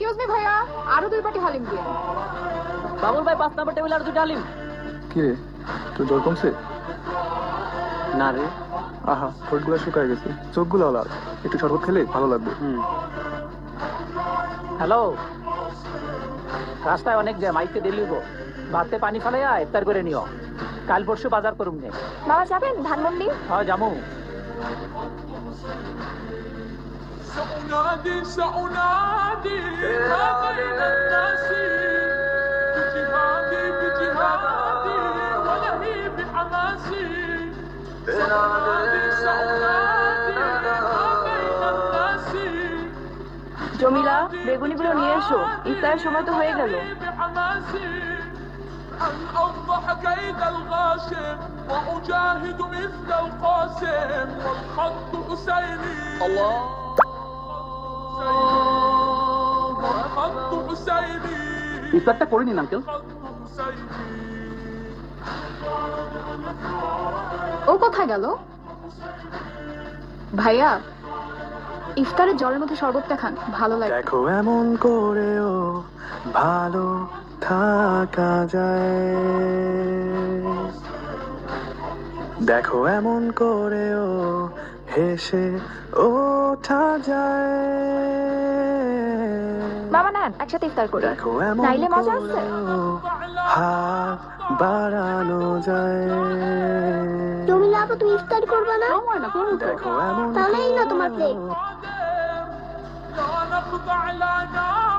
Excuse me ভাইয়া, আরো 2 বাটি হালিম দিয়ে। বাবুল ভাই 5 নম্বর টেবিলে আর 2টা হালিম। কি রে, তোর জ্বর কমছে? না রে। আহা, ঠোঁটগুলো শুকায় গেছে, চোখগুলো লাল, একটু শরবত খেলে ভালো লাগবে। হ্যালো, রাস্তায় অনেক জ্যাম, আইতে দেরি হইব। ভাতে পানি ফালাইয়া ইফতার করে নিও, কাল পরশু বাজার করুম নে। বাবা যাবেন ধানমন্ডি? হ্যাঁ যামু। سأنادي سأنادي ما بين الناس بجهادي بجهادي ولهي بحماسي سأنادي سأنادي ما بين الناس জমিলা, বেগুনিগুলো নিয়ে এসো, ইফতারের সময় তো হয়ে গেল। بحماسي أن أفضح كيد الغاشم وأجاهد مثل القاسم والخط حسيني الله ইফতারটা করে নিন আঙ্কেল। ও কোথায় গেল? ভাইয়া, ইফতারে জলের মধ্যে শরবতটা খান, ভালো লাগে। দেখো এমন করেও ভালো থাকা যায়, দেখো এমন করেও হেসে ওঠা যায়, বাবা নেন একসাথে ইফতার করি, দেখো এমন নাইলে মজা আছে। করেও হাত বাড়ানো যায়, জমিলা আপু তুমি ইফতার করবে না? দেখো এমন তাহলেই না তোমার প্লেট। لا نخضع لا نار